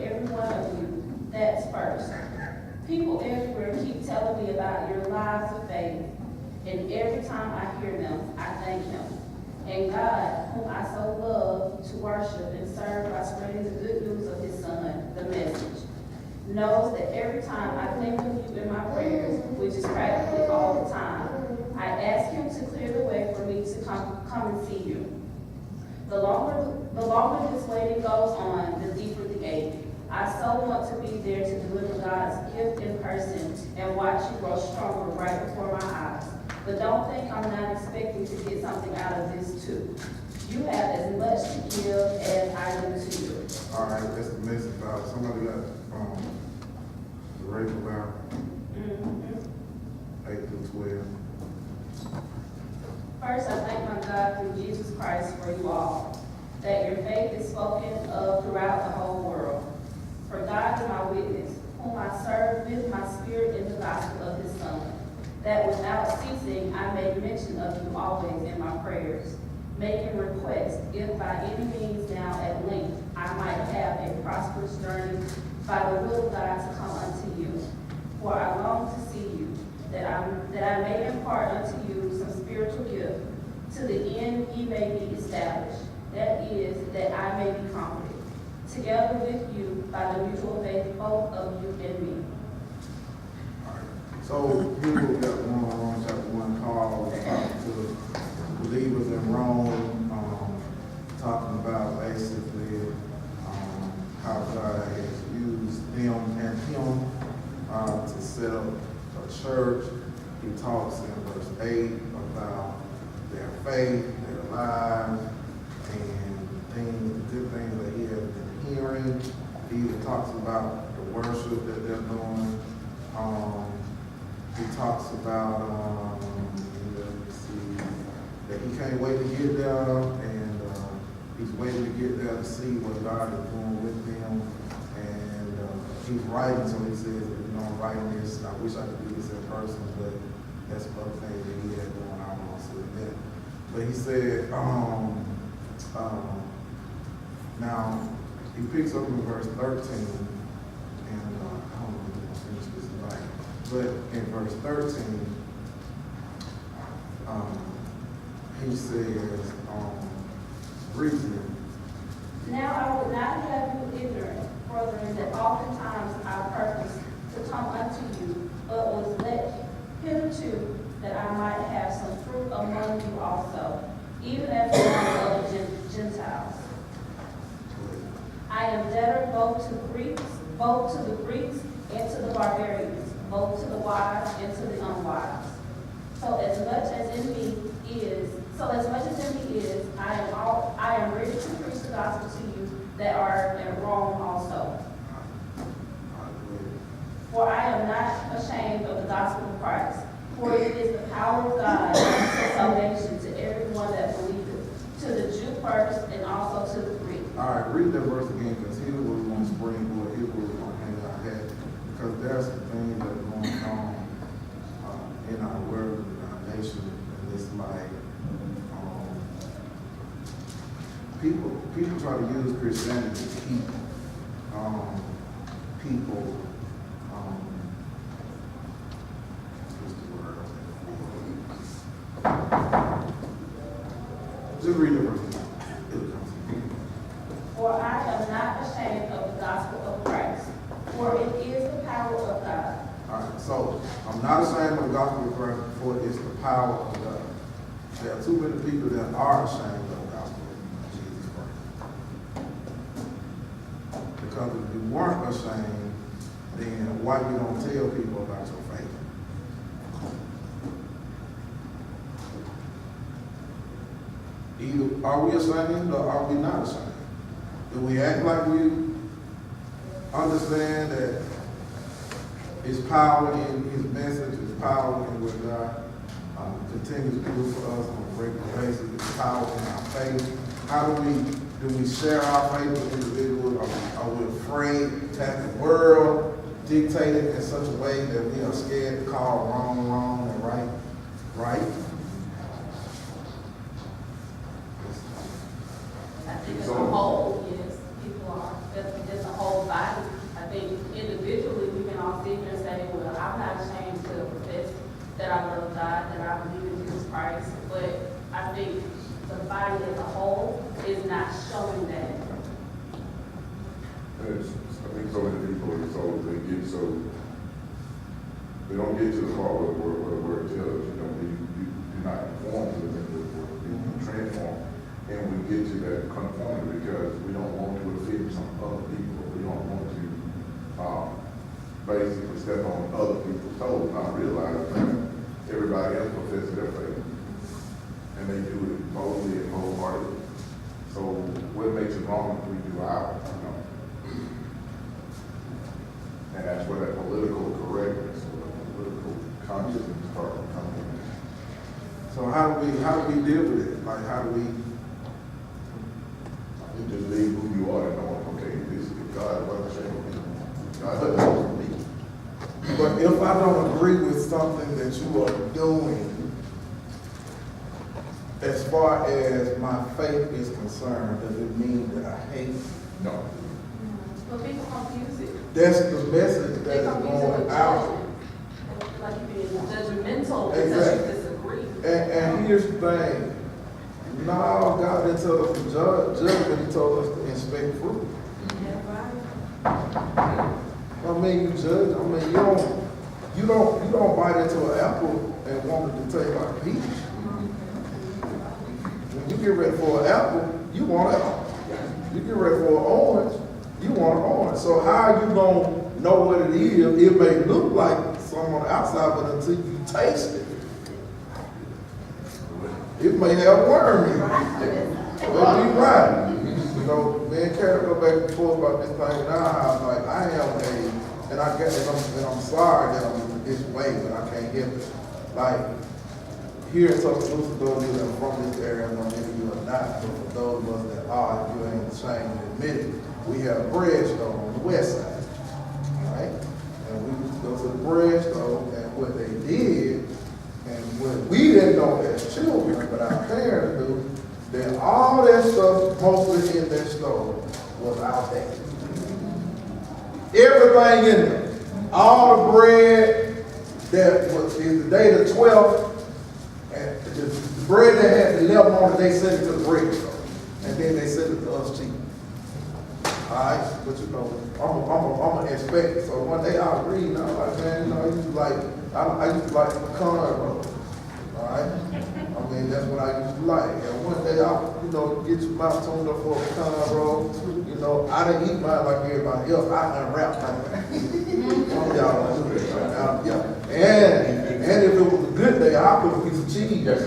every one of you. That's first. People everywhere keep telling me about your lives of faith, and every time I hear them, I thank Him. And God, whom I so love to worship and serve by spreading the good news of His Son, the message, knows that every time I think of you in my prayers, which is practically all the time, I ask Him to clear the way for me to come and see you. The longer this waiting goes on, the deeper the ache. I so want to be there to deliver God's gift in person and watch you grow stronger right before my eyes. But don't think I'm not expecting to get something out of this too. You have as much to give as I do to you. All right, that's the message about somebody got the rape about 8 through 12. First, I thank my God through Jesus Christ for you all, that your faith is spoken of throughout the whole world. For God is my witness, whom I serve with my spirit in the gospel of His Son, that without ceasing I make mention of you always in my prayers, making request, if by any means now at length I might have a prosperous journey by the will of God to come unto you. For I long to see you, that I may impart unto you some spiritual gift, to the end ye may be established. That is, that I may be comforted, together with you by the mutual faith both of you and me. All right. So here we got Rome chapter 1, Paul was talking to believers in Rome, talking about basically how God has used them and him to set up a church. He talks in verse 8 about their faith, their lives, and things, the good things that he has been hearing. He even talks about the worship that they're doing. He talks about, let's see, that he can't wait to get there, and he's waiting to get there to see what God is doing with them. And he's writing, so he says, I'm writing this. I wish I could do this in person, but that's another thing that he had going on also with that. But he said, now he picks up in verse 13, and I don't know if I'm going to finish this tonight, but in verse 13, he says, reasoning. Now I would not have you ignorant, brethren, that oftentimes I purposed to come unto you, but was let hitherto that I might have some fruit among you also, even as among other Gentiles. I am debtor both to the Greeks and to the barbarians, both to the wise and to the unwise. So as much as in me is, I am ready to preach the gospel to you that are in Rome also. For I am not ashamed of the gospel of Christ, for it is the power of God to salvation to everyone that believeth, to the Jew first and also to the Greek. All right, read that verse again, because here we're going to springboard, here we're going to hang our hat, because there's some things that are going on in our world, in our nation, and it's like people try to use Christianity to keep people. Just read the verse. For I am not ashamed of the gospel of Christ, for it is the power of God. All right, so I'm not ashamed of the gospel of Christ, for it's the power of God. There are too many people that are ashamed of the gospel of Jesus Christ. Because if you weren't ashamed, then why you don't tell people about your faith? Either are we ashamed or are we not ashamed? Do we act like we understand that His power in His message, His power in what God continues to do for us on a regular basis, His power in our faith? How do we share our faith with individuals? Are we afraid to have the world dictated in such a way that we are scared to call wrong and right? I think as a whole, yes, people are. There's a whole body And I think so many people, so they don't get to the part where it tells, you know, you're not conformed to the things that we're transformed. And we get to that conformity because we don't want to offend some other people. We don't want to basically step on other people's toes, not realize that everybody else professes their faith. And they do it boldly and wholeheartedly. So what makes it wrong if we do ours, you know? And that's where that political correctness or the political consciousness part comes in. So how do we deal with it? Like how do we? You just leave who you are and knowing, okay, this is God, what I'm saying with me. God doesn't me. But if I don't agree with something that you are doing, as far as my faith is concerned, does it mean that I hate? No. But people confuse it. That's the message that They is confuse it going with out. judgment. Like you're being judgmental because Exactly. you disagree. And here's the thing. No, God didn't tell us to judge, but He told us to inspect fruit. I mean, you judge. I mean, you don't bite into an apple and want it to taste like a peach. When you get ready for an apple, you want an apple. You get ready for an orange, you want an orange. So how are you gonna know what it is? It may look like something on the outside, but until you taste it, it may have worm in it. But be right. You know, me and Karen go back and forth about this thing in our house. Like I am and I guess and I'm sorry that I'm this way, but I can't help it. Like here in Tuscaloosa, those of you that are from this area, I know many of you are not, but for those of us that are, if you ain't ashamed to admit it, we have a bread store on the west side. Right? And we used to go to the bread store, and what they did, and what we didn't know as children, but our parents knew, that all that stuff mostly in that store was out there. Everything in there. All the bread that was is the day the 12th, and the bread that had the 11 on it, they sent it to the bread store. And then they sent it to us cheap. Alright, but you know, I'm an inspector. So one day I was reading, I was like, man, you know, I used to like pecan roll. Alright? I mean, that's what I used to like. And one day I, you know, get your mouth tuned up for a pecan roll. You know, I didn't eat mine like everybody else. I unwrapped mine. Some of y'all don't do that. Yeah. And if it was a good day, I put a piece of cheese. Yes.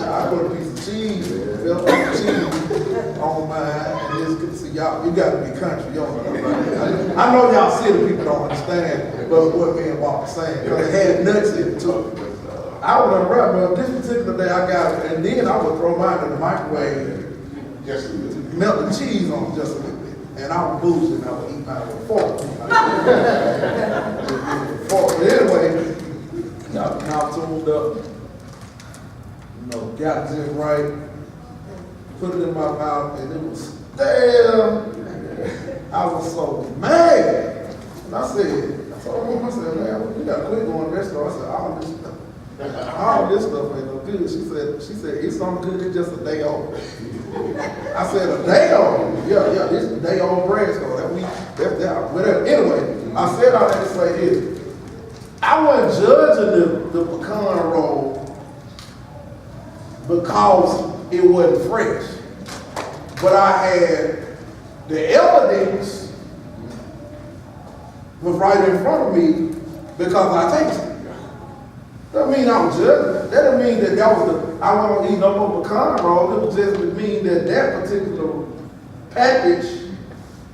I put a piece of cheese, felt like cheese on mine, and just see y'all. You got to be country, you don't know. I know y'all city people don't understand, but what me and Bob was saying, because it had nuts in it too. I would unwrap, but this particular day I got it, and then I would throw mine in the microwave and melt the cheese on it just a little bit. And I would booze it, and I would eat mine with a fork. But anyway, now tuned up, you know, got it just right, put it in my mouth, and it was damn. I was so mad. And I told him, man, we gotta quit going to the restaurant. I said, all this stuff ain't no good. She said, it's something good, it's just a day old. I said, a day old? Yeah, this is a day old bread store. Whatever. Anyway, I said all that to say this. I wasn't judging the pecan roll because it wasn't fresh. But I had the evidence was right in front of me because I tasted it. That didn't mean I was judging. That didn't mean that was I wasn't eating no more pecan roll. It was just to mean that particular package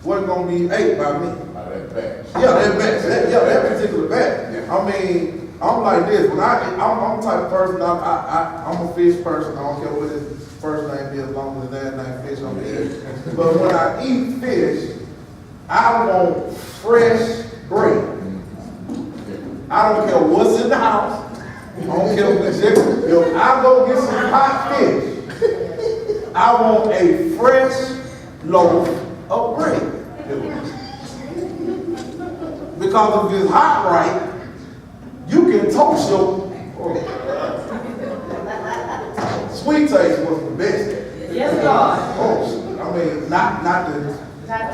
wasn't going to be ate by me. That batch. Yeah, that particular batch. Yeah. I mean, I'm like this. When I'm the type of person, I'm a fish person. I don't care what his first name is, as long as his last name fish, I'm eat. But when I eat fish, I want fresh bread. I don't care what's in the house. I don't care what if I go get some hot fish, I want a fresh loaf of bread. Because if it's hot right, you can toast your sweet taste was the best. Yes, God. Oh, mean, not the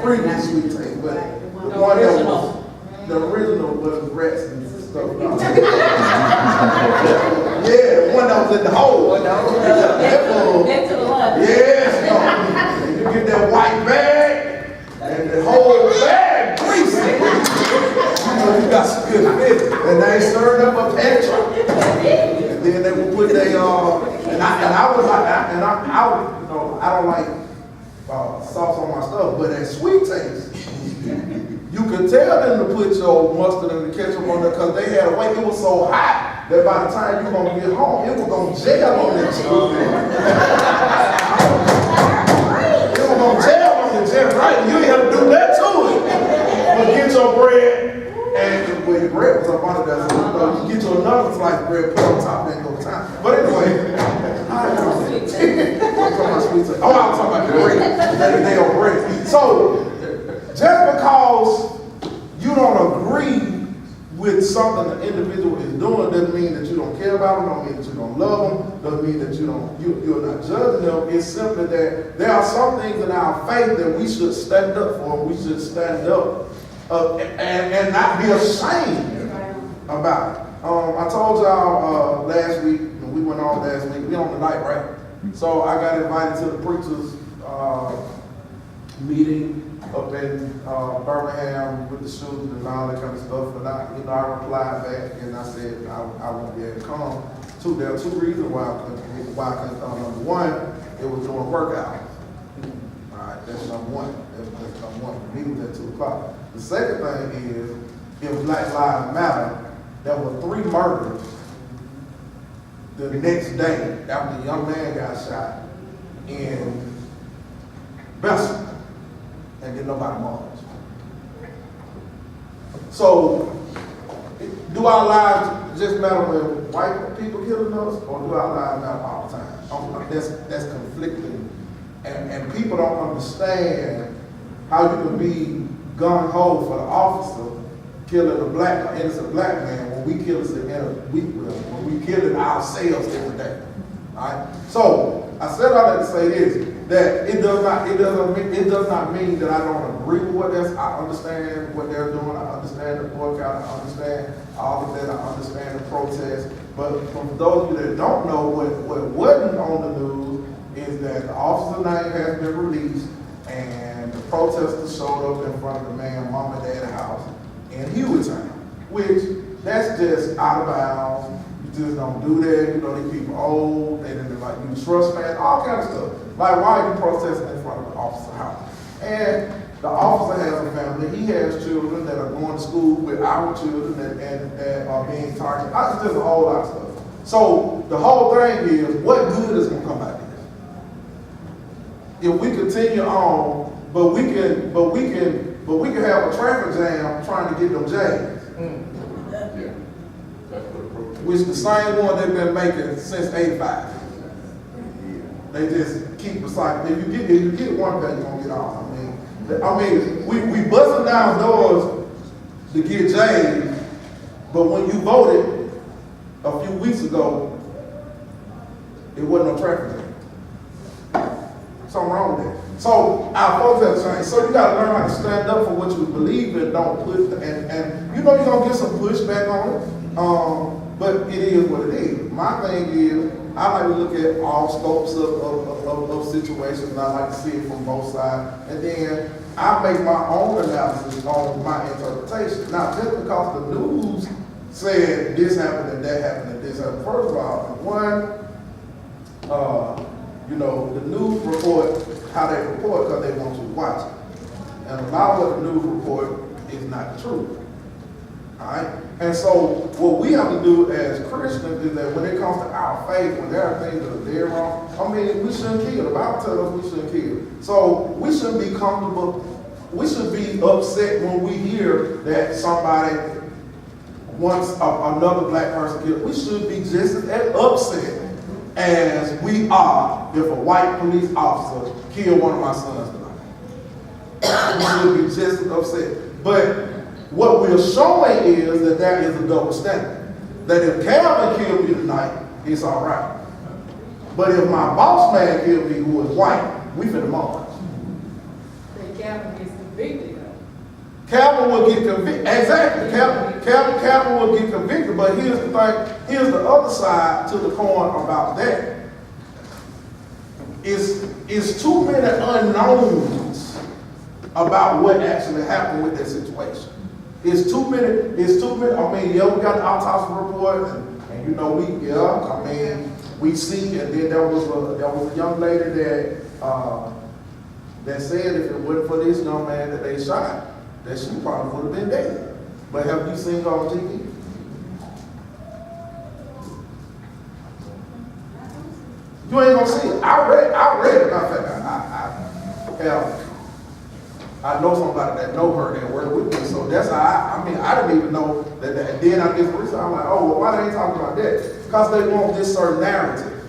previous sweet taste, but the one that was, the original was rats and stuff. Yeah, the one that was in the hole. Back to the lunch. Yes, no. You get that white bag, and the whole bag greasy. You know you got some good fish, and they stirred up a extra. And then they would put their and I was like, you know, I don't like sauce on my stuff, but that sweet taste, you could tell them to put your mustard and the ketchup on there because they had a way. It was so hot that by the time you gonna get home, it was gonna gel on that chicken. It was gonna gel on the chicken, right? You ain't have to do that to it. But get your bread, and well, your bread was up under there, so you get you another slice of bread, put on top, and go time. But anyway, I was talking about the bread, that damn bread. So, just because you don't agree with something the individual is doing doesn't mean that you don't care about them, don't mean that you don't love them, doesn't mean that you're not judging them. It's simply that there are some things in our faith that we should stand up for, we should stand up and not be ashamed about it. I told y'all last week, and we went on last week, we on the night, right? So I got invited to the preachers meeting up in Birmingham with the students and all that kind of stuff. And I replied back and I said I won't be able to come. There are two reasons why I couldn't come. Number one, it was during work hours. All right, that's number one. That's number one. The meeting was at 2 o'clock. The second thing is, if Black Lives Matter, there were 3 murders the next day after the young man got shot in Bessemer, and then nobody marched. So, do our lives just matter when white people killing us, or do our lives matter all the time? That's conflicting, and people don't understand how you can be gung-ho for the officer killing an innocent black man when we kill it ourselves every day. All right. So I said all that to say this: that it does not mean that I don't agree with what that's. I understand what they're doing. I understand the boycott. I understand all of that. I understand the protest. But for those of you that don't know, what wasn't on the news is that the officer's name has been released, and the protesters showed up in front of the man's mom and dad's house in Hewittown, which that's just out of bounds. You just don't do that. You know, these people old, they didn't like use trespass, all kinds of stuff. Like, why are you protesting in front of the officer's house? And the officer has a family. He has children that are going to school with our children and are being targeted. It's just a whole lot of stuff. So the whole thing is, what good is going to come out of this? If we continue on, but we can have a traffic jam trying to get them J's. Yeah. Which the same one they've been making since '85. They just keep recycling. If you get one thing, you're gonna get all. I mean, we busting down doors to get J's, but when you voted a few weeks ago, it wasn't no traffic jam. Something wrong with that. So our folks have changed. So you gotta learn how to stand up for what you believe in. Don't put and you know you're gonna get some pushback on it. But it is what it is. My thing is, I like to look at all scopes of situations, and I like to see it from both sides. And then I make my own analysis on my interpretation. Now, just because the news said this happened and that happened and this happened, first of all, the news report how they report because they want you to watch it. And a lot of what the news report is not the truth. All right? And so what we have to do as Christians is that when it comes to our faith, when there are things that are dead wrong, we shouldn't kill. The Bible tells us we shouldn't kill. So we shouldn't be comfortable. We should be upset when we hear that somebody wants another black person killed. We should be just as upset as we are if a white police officer killed one of my sons tonight. We should be just as upset. But what we're showing is that there is a double standard. That if Calvin killed me tonight, it's all right. But if my boss man killed me who is white, we finna march. Calvin gets convicted though. Calvin will get convicted. Exactly. Calvin will get convicted. But here's the thing. Here's the other side to the coin about that. It's too many unknowns about what actually happened with that situation. It's too many. I mean, yeah, we got the autopsy report, and you know, we see, and then there was a young lady that said if it wasn't for this young man that they shot, that she probably would have been dead. But have you seen her on TV? You ain't gonna see it. I read it. Matter of fact, I know somebody that know her that worked with me, so that's how I didn't even know that. And then I did research. I'm like, oh, well, why they ain't talking about that? Because they want this certain narrative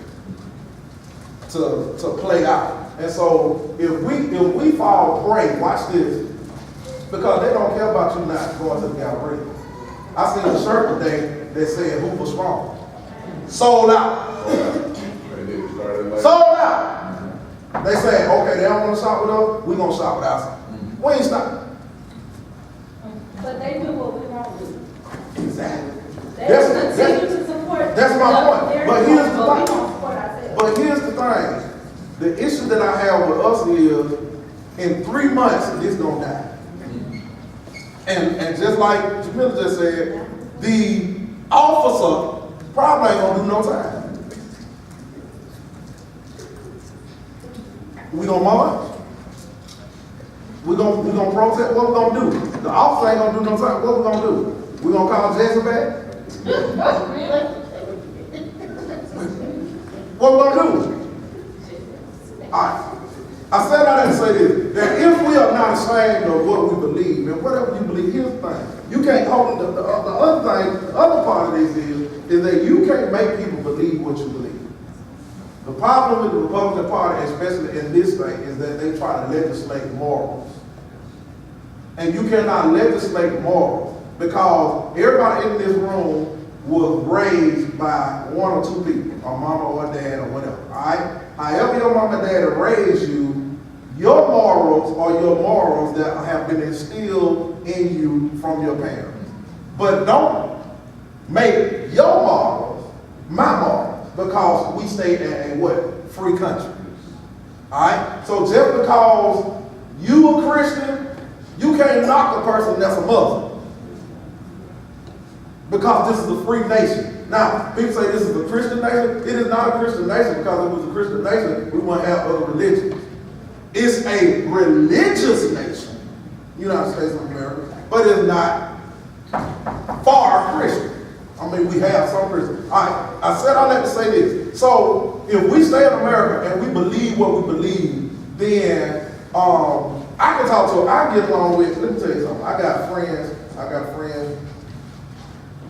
to play out. And so if we fall prey, watch this, because they don't care about you not going to the gallery. I seen a shirt today that said "Who was strong?" Sold out. Sold out. They say, okay, they don't want to shop with us, we're going to shop with us. We ain't stopping. But they do what we won't do. Exactly. They continue to support. That's my point. But here's the we thing. don't support ourselves. But here's the thing. The issue that I have with us is, in 3 months, this going to die. And just like Jamila just said, the officer probably ain't going to do no time. We gonna march? We gonna protest? What we gonna do? The officer ain't gonna do no time. What we gonna do? We gonna call Jason back? What we gonna do? Alright. I said I didn't say this. That if we are not ashamed of what we believe, and whatever you believe, here's the thing. You can't hold the other thing, the other part of this is that you can't make people believe what you believe. The problem with the Republican Party, especially in this thing, is that they try to legislate morals. And you cannot legislate morals because everybody in this room was raised by one or two people, a mama or a dad or whatever, all right? However your mama and dad raised you, your morals are your morals that have been instilled in you from your parents. But don't make your morals my morals. Because we stay in a what? Free country. Alright? So just because you a Christian, you can't knock a person that's a Muslim. Because this is a free nation. Now, people say this is a Christian nation. It is not a Christian nation because if it was a Christian nation, we wouldn't have other religions. It's a religious nation, United States of America, but it's not far Christian. I mean, we have some Christians. All right, I said all that to say this. So, if we stay in America and we believe what we believe, then I can talk to, I get along with, let me tell you something. I got friends,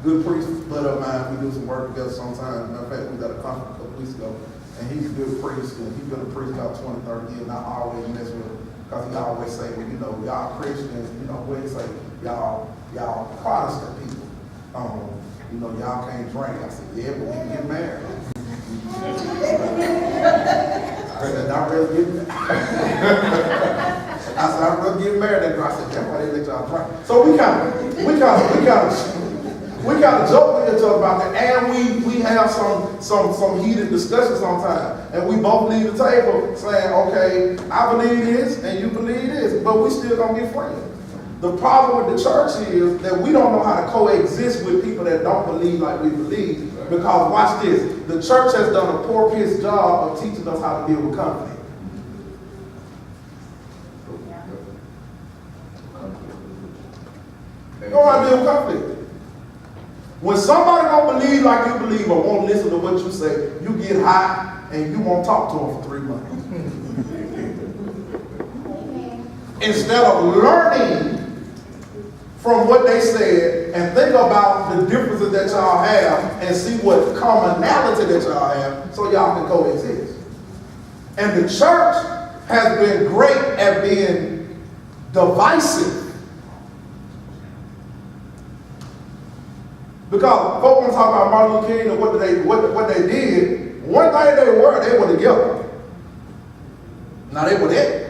good priests, buddy of mine. We do some work together sometimes. Matter of fact, we got a conference a couple weeks ago, and he's a good priest, and he's been a priest about 20, 30 years, and I always mess with him, because he always say, well, you know, y'all Christians, you know, what he say, y'all Protestant people. You know, y'all can't drink. I said, yeah, but we can get married. I said, I'd rather get married. I said, I'd rather get married than drink. I said, that's why they let y'all drink. So we kind of joke with each other about that, and we have some heated discussions sometimes, and we both leave the table saying, okay, I believe this, and you believe this, but we still gonna be friends. The problem with the church is that we don't know how to coexist with people that don't believe like we believe. Because watch this, the church has done a poor piss job of teaching us how to deal with conflict. You know how to deal with conflict. When somebody don't believe like you believe or won't listen to what you say, you get hot and you won't talk to them for 3 months. Instead of learning from what they said and think about the differences that y'all have and see what commonality that y'all have so y'all can coexist. And the church has been great at being divisive. Because folks want to talk about Martin Luther King and what they did. One thing they were together. Now they were there.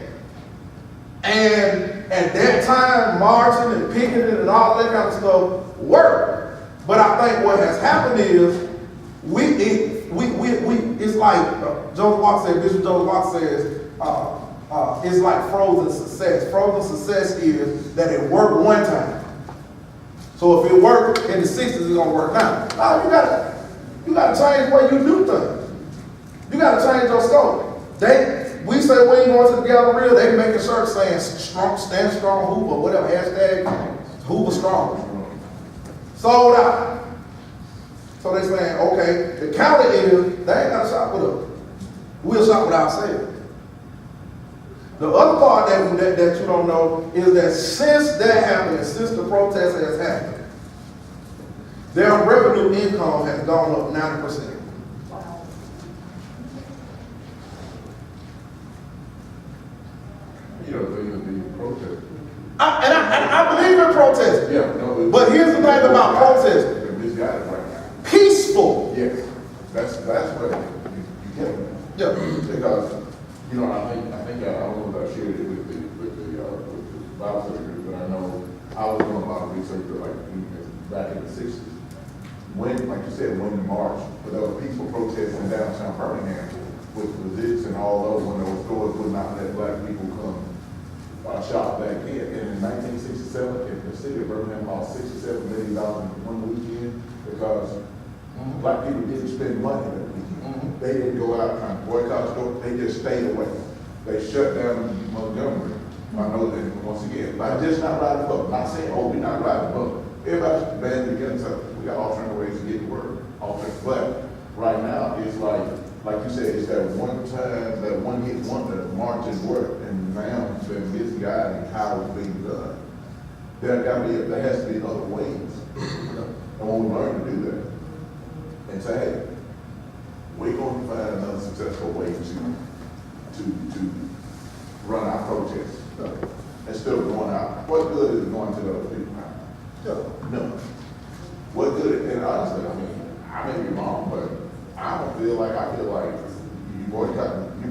And at that time, marching and picketing and all that kind of stuff worked. But I think what has happened is it's like Joseph Walker said, Bishop Joseph Walker says, it's like frozen success. Frozen success is that it worked one time. So if it worked in the 60s, it's gonna work now. No, you gotta change the way you do things. You gotta change your scope. We say we ain't going to the Galleria, they make a shirt saying stand strong Hoover, whatever, hashtag Hoover strong. Sold out. So they saying, okay, the counter is, they ain't gotta shop with us. We'll shop with ourselves. The other part that you don't know is that since that happened, since the protest has happened, their revenue income has gone up 90%. You know, the protest. I believe in protesting. Yeah, no, but here's the thing about protesting. They're misguided right now. Peaceful. Yes, that's what you get them. Yeah. Because, you know, I think I don't know if I shared it with the Bible study group, but I know I was doing a lot of research back in the 60s. When, like you said, when the march, but there was peaceful protests in downtown Birmingham with the zips and all those, when there were stores would not let black people come shop back in. And in 1967, in the city of Birmingham lost $67 million in one weekend because black people didn't spend money that weekend. They didn't go out trying to boycott stores, they just stayed away. They shut down Montgomery. I know that once again, like just not riding the boat. Not saying, oh, we're not riding the boat. Everybody's band together, so we got alternative ways to get to work. Alternative, but right now it's like you said, it's that one time, that one hit wonder, marching work, and now it's been misguided how it's being done. There has to be other ways. And when we learn to do that, and say, hey, we're going to find another successful way to run our protests. Instead of going out, what good is it going to the other people now? No. What good? And honestly, I may be wrong, but I feel like you boycotting the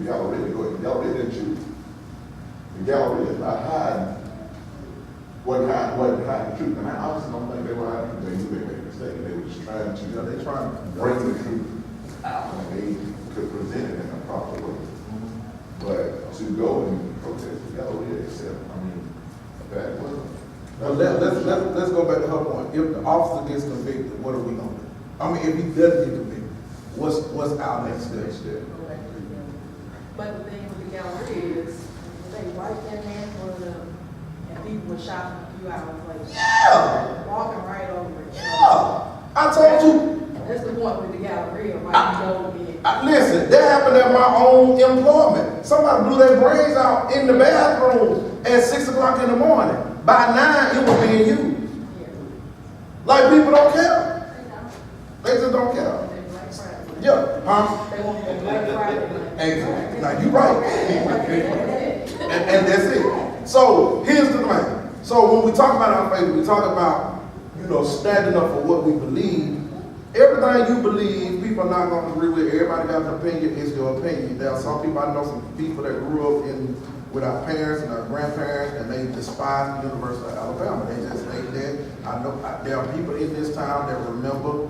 Galleria. The Galleria didn't choose. The Galleria is not hiding what hiding the truth. And I honestly don't think they were hiding the truth. They knew they made a mistake. They were just trying to bring the truth out, and they could present it in a proper way. But to go and protest the Galleria itself, that wasn't. Let's go back to her point. If the officer gets convicted, what are we gonna do? If he doesn't get convicted, what's our next step? But the thing with the Galleria is, they right there in front of them, and people were shopping a few hours later. Yeah. Walking right over it. Yeah. I told you. That's the point with the Galleria, why you go in. Listen, that happened at my own employment. Somebody blew their brains out in the bathroom at 6 o'clock in the morning. By 9, it was being used. Yeah. Like people don't care. They just don't care. Yeah, huh? They want to Black Friday. Exactly. Now you're right. and that's it. So here's the thing. So when we talk about our faith, we talk about, standing up for what we believe. Everything you believe, people are not going to agree with. Everybody got an opinion. It's your opinion. There are some people, I know some people that grew up with our parents and our grandparents, and they despise the University of Alabama. They just hate that. I know there are people in this town that remember,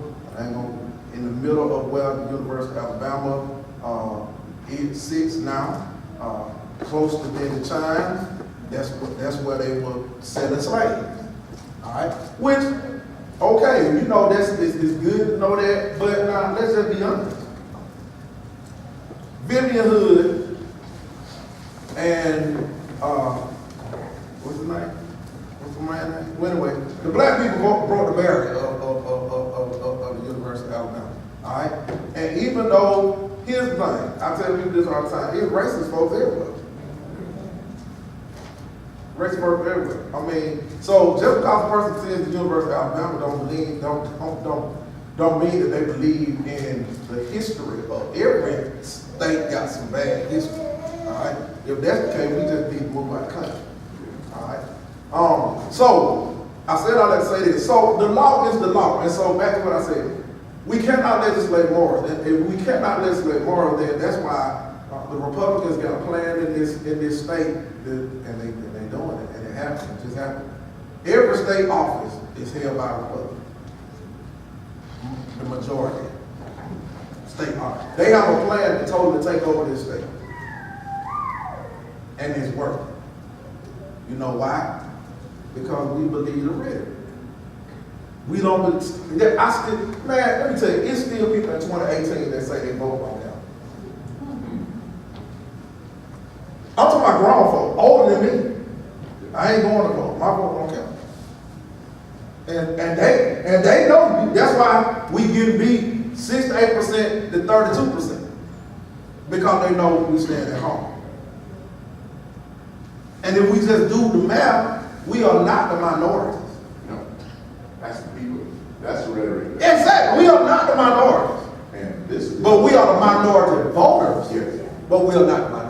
in the middle of where the University of Alabama sits now, close to Denny Chimes. That's where they were selling slaves. All right, which, okay, it's good to know that, but now let's just be honest. Vivian Hood and what's the name? What's the man's name? Well, anyway, the black people brought the barrier of the University of Alabama. All right, and even though, here's the thing, I tell people this all the time: it's racist folks everywhere. Racist folks everywhere. So just because a person says the University of Alabama don't mean that they believe in the history of every state got some bad history. All right, if that's the case, we just need to move out of the country. All right. So I said all that to say this. So the law is the law, and so back to what I said. We cannot legislate morals. And if we cannot legislate morals, then that's why The Republicans got a plan in this state, and they doing it, and it happened. It just happened. Every state office is held by a Republican. The majority. State office. They have a plan to totally take over this state. And it's working. You know why? Because we believe the rhetoric. We don't believe, man, let me tell you, it's still people in 2018 that say they vote on them. I'm talking about grown folk, older than me. I ain't going to vote. My vote don't count. And they know. That's why we get beat 6 to 8% to 32%. Because they know we stand at home. And if we just do the math, we are not the minorities. No, that's the people. That's the rhetoric. Exactly. We are not the minorities. And this is. But we are the minority voters. Yes. But we are not the minority.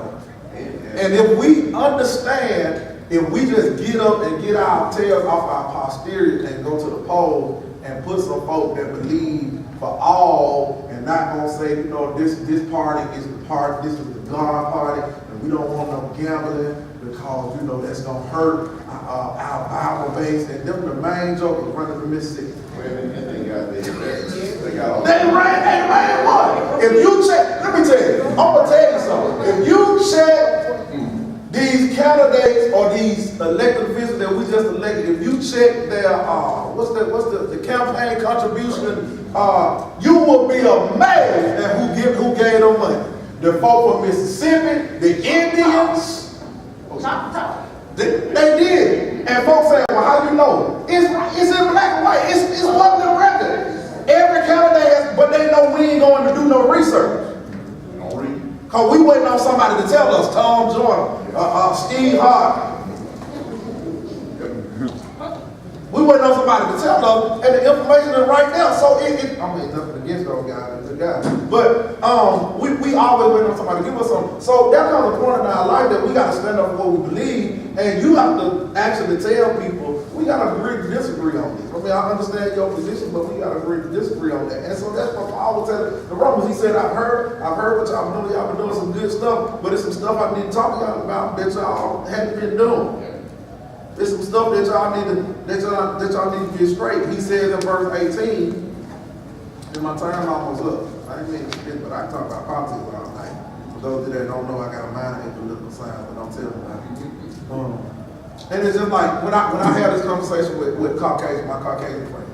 And if we understand, if we just get up and get our tails off our posterior and go to the polls and put some folk that believe for all and not gonna say, you know, this party is the party, this is the God party, and we don't want no gambling because, you know, that's gonna hurt our Bible base. And them the main jokers running the Mississippi. Well, and they got they got all. They ran what? If you check, let me tell you, I'm gonna tell you something. If you check these candidates or these elected officials that we just elected, if you check their what's the campaign contribution, you will be amazed at who gave them money. The folk from Mississippi, the Indians, they did. And folks say, well, how you know? It's in black and white. It's public record. Every candidate has, but they know we ain't going to do no research. Don't read. Because we waiting on somebody to tell us, Tom Jordan, Steve Harvey. We waiting on somebody to tell us, and the information is right there. So I mean, nothing against those guys, the guys. But we always waiting on somebody to give us something. So that comes a point in our life that we got to stand up for what we believe, and you have to actually tell people, we got to agree to disagree on this. I mean, I understand your position, but we got to agree to disagree on that. And so that's what Paul was telling the Romans. He said, I've heard what y'all been doing. Y'all been doing some good stuff, but it's some stuff I need to talk to y'all about that y'all haven't been doing. There's some stuff that y'all need to get straight. He says in verse 18, and my time almost up. I didn't mean to forget, but I can talk about politics all night. For those that don't know, I got a minor in political science, but don't tell me about it. And it's just like when I have this conversation with Caucasian, my Caucasian friend,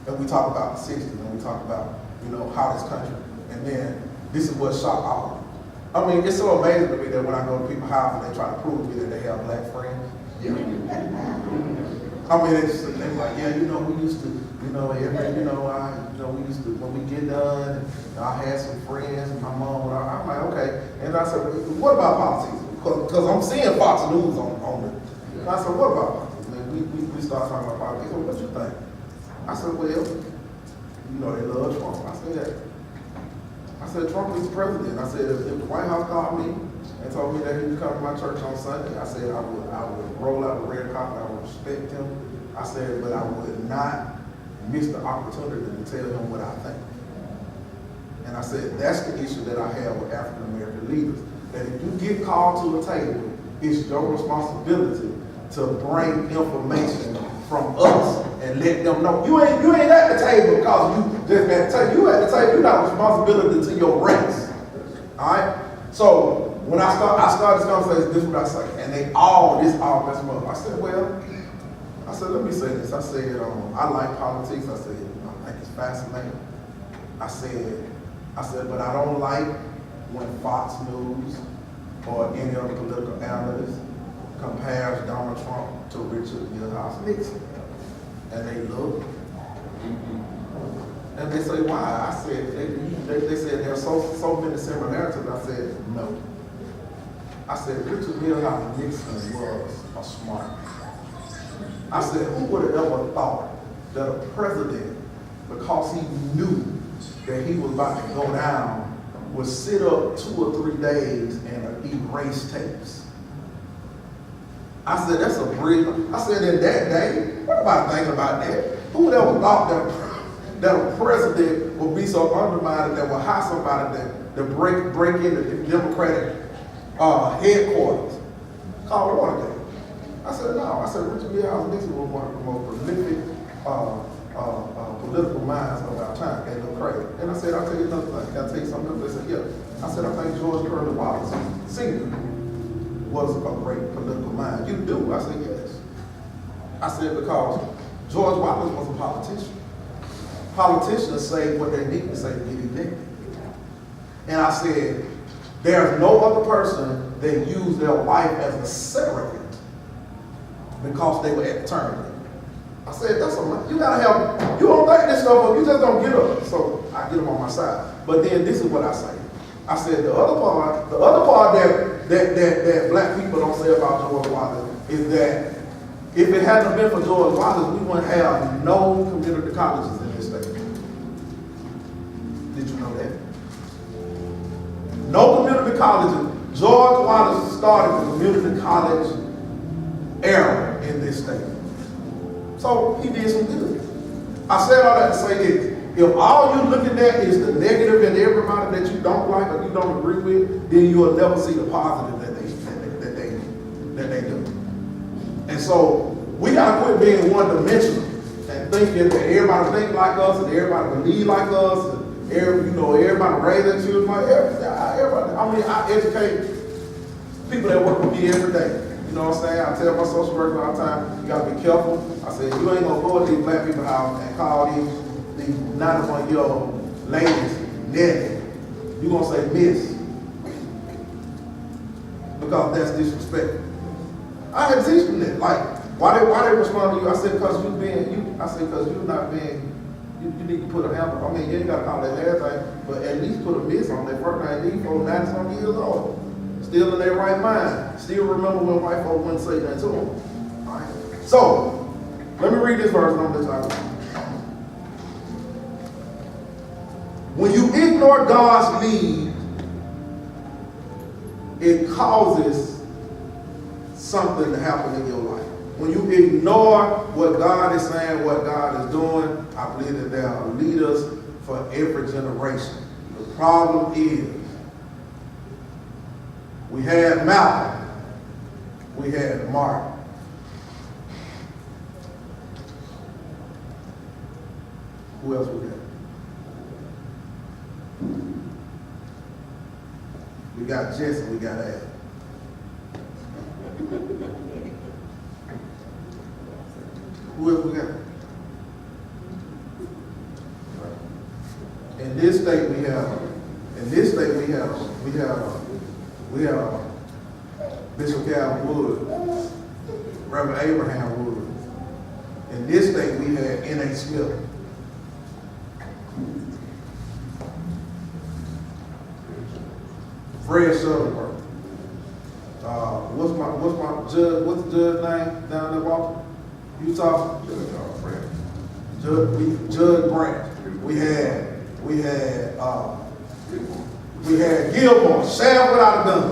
and we talk about the 60s, and we talk about, you know, how this country, and then this is what shocked all of them. I mean, it's so amazing to me that when I go to people's house and they try to prove to me that they have black friends. Yeah. I mean, they're like, yeah, you know, we used to, you know, we used to, when we get done, I had some friends, and my mom, I'm like, okay. And I said, what about politics? Because I'm seeing Fox News on it. And I said, what about politics? And we start talking about politics. So what you think? I said, well, you know, they love Trump. I said, Trump is the president. I said, if the White House called me and told me that he would come to my church on Sunday, I said I would roll out the red carpet, I would respect him. I said, but I would not miss the opportunity to tell him what I think. And I said, that's the issue that I have with African American leaders. That if you get called to a table, it's your responsibility to bring information from us and let them know. You ain't at the table because you just at the table. You at the table, you got responsibility to your race. Alright? So when I started this conversation, this is what I say. And this all messed me up. I said, let me say this. I said, I like politics. I said, I think it's fascinating. I said, but I don't like when Fox News or any other political analyst compares Donald Trump to Richard Milhouse Nixon. And they look. And they say, why? I said, they said there are so many similarities. I said, no. I said, Richard Milhouse Nixon was a smart man. I said, who would have ever thought that a president, because he knew that he was about to go down, would sit up 2 or 3 days and erase tapes? I said, that's a brilliant. I said, in that day, what about thinking about that? Who would ever thought that a president would be so undermined that would hire somebody to break into the Democratic headquarters. Call it Watergate. I said, no. I said, Richard Milhous Nixon was one of the most prolific political minds of our time. They look crazy. And I said, I'll tell you another thing. Can I tell you something else? They said, yeah. I said, I think George Curly Wallace Sr. was a great political mind. You do? I said, yes. I said, because George Wallace was a politician. Politicians say what they need to say to get elected. And I said, there's no other person that used their wife as a surrogate because they were at the term. I said, that's a lot. You gotta have, you don't think this stuff up, you just don't get up. So I get them on my side. But then this is what I say. I said the other part that black people don't say about George Wallace is that if it hadn't been for George Wallace, we wouldn't have no community colleges in this state. Did you know that? No community colleges. George Wallace started the community college era in this state. So he did some good. I said all that to say this. If all you're looking at is the negative in everybody that you don't like or you don't agree with, then you will never see the positive that they do. And so we gotta quit being one-dimensional and thinking that everybody think like us and everybody believe like us and everybody raise their children like everybody. I mean, I educate people that work with me every day. You know what I'm saying? I tell my social worker all the time, you gotta be careful. I said, you ain't gonna go to these black people house and call these 91-year-old ladies Nelly. You gonna say miss. Because that's disrespectful. I had to teach them that. Like, why they respond to you? I said, because you're not being, you need to put a handle. I mean, you ain't gotta call that last name, but at least put a miss on their first name. These folks 90-some years old. Still in their right mind. Still remember when white folks wouldn't say that to them. All right. So, let me read this verse on this time. When you ignore God's lead, it causes something to happen in your life. When you ignore what God is saying, what God is doing, I believe that there are leaders for every generation. The problem is, we had Malcolm, we had Martin. Who else we got? We got Jesse, we got Adam. Who else we got? In this state we have Bishop Calvin Wood, Reverend Abraham Wood. In this state we had N.A. Smith. Fred Shuttleworth. What's the judge name down there, Walter? Utah? Judge Branch. We had Gilmore, Sheriff Without a Gun.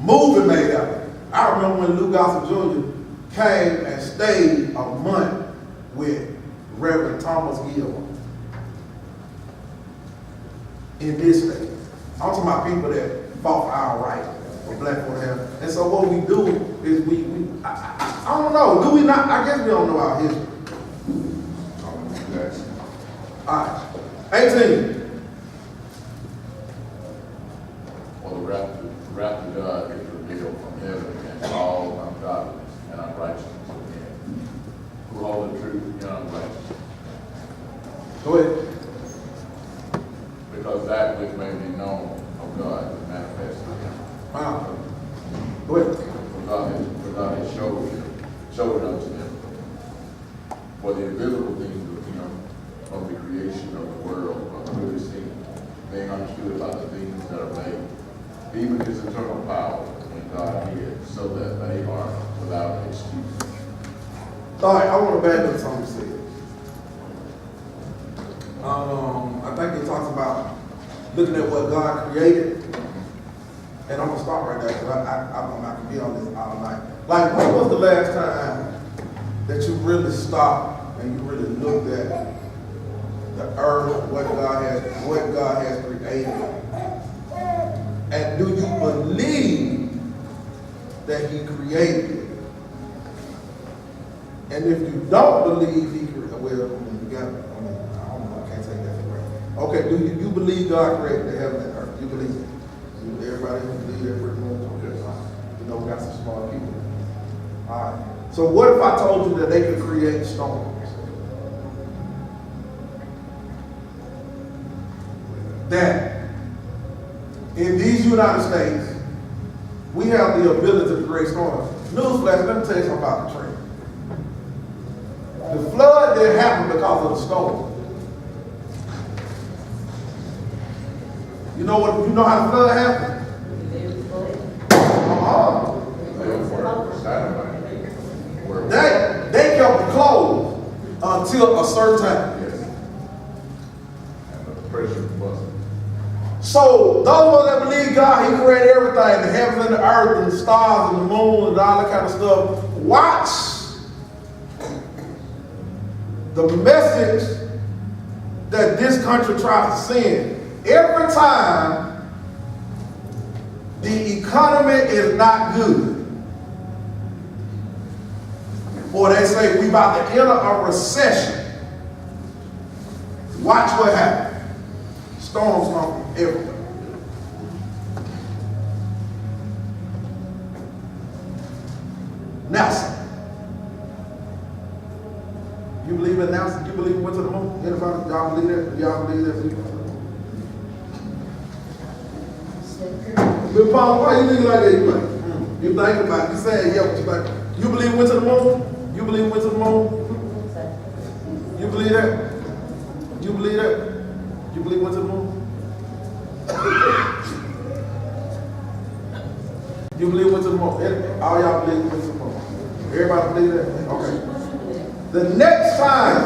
Movie made out of it. I remember when Lou Gossett Jr. came and stayed a month with Reverend Thomas Gilmore in this state. I'm talking about people that fought for our rights, for black folk to have. And so what we do is I don't know, do we not? I guess we don't know our history. All right, 18. For the wrath of God is revealed from heaven against all ungodliness and unrighteousness of men, who hold the truth in unrighteousness. Go ahead. Because that which may be known of God is manifest in him. Go ahead. For God has showed it unto them. For the invisible things of him, of the creation of the world, are clearly seen, being understood by the things that are made, even his eternal power in God is, so that they are without excuse. All right, I want to back up something you said. I think it talks about looking at what God created. And I'm going to stop right there because I'm not going to be on this all night. Like, when was the last time that you really stopped and you really looked at the earth, what God has created. And do you believe that he created it? And if you don't believe he created, well, I don't know, I can't take that for granted. Okay, do you believe God created the heaven and earth? You believe it? Everybody who believe that pretty much? Okay, fine. You know, we got some smart people. All right. So what if I told you that they could create storms? That in these United States, we have the ability to create storms. Newsflash, let me tell you something about the trend. The flood didn't happen because of the storm. You know how the flood happened? They kept it closed until a certain time. Yes. And the pressure busted. So those that believe God, he created everything, the heavens and the earth and the stars and the moon and all that kind of stuff. Watch the message that this country tries to send. Every time the economy is not good, or they say we about to enter a recession, watch what happens. Storms come from everywhere. NASA. You believe in NASA? You believe it went to the moon? Anybody? Y'all believe that? Y'all believe that? Bill Paul, why you thinking like that? You like, you think about it. You saying, yeah, but you like, you believe it went to the moon? You believe it went to the moon? You believe that? You believe that? You believe it went to the moon? You believe it went to the moon? All y'all believe it went to the moon? Everybody believe that? Okay. The next time,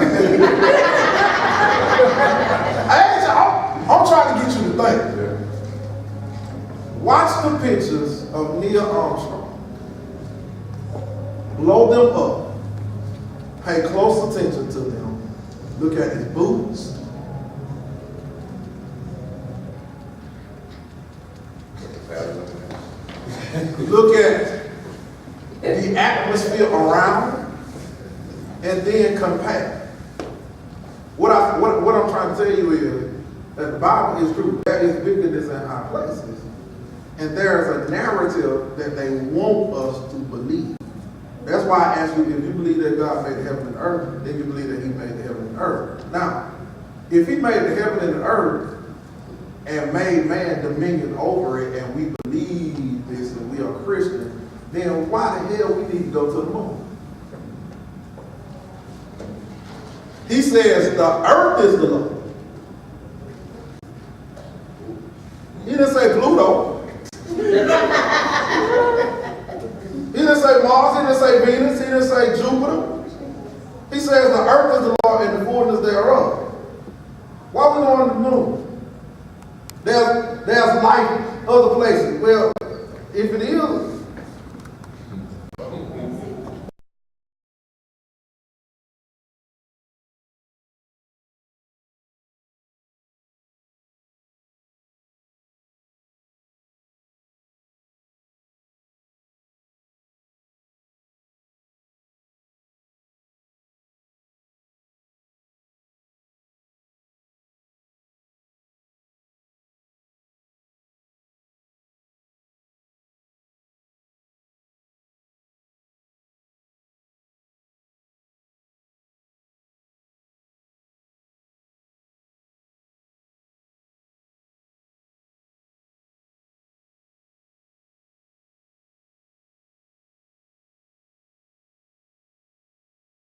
I'm trying to get you to think. Watch the pictures of Neil Armstrong. Blow them up. Pay close attention to them. Look at his boots. Look at the atmosphere around, and then compare. What I'm trying to tell you is that the Bible is true. There is wickedness in high places, and there is a narrative that they want us to believe. That's why I ask you, if you believe that God made the heaven and earth, then you believe that he made the heaven and earth. Now, if he made the heaven and the earth and made man dominion over it, and we believe this and we are Christians, then why the hell we need to go to the moon? He says the earth is the Lord. He didn't say Pluto. He didn't say Mars. He didn't say Venus. He didn't say Jupiter. He says the earth is the Lord.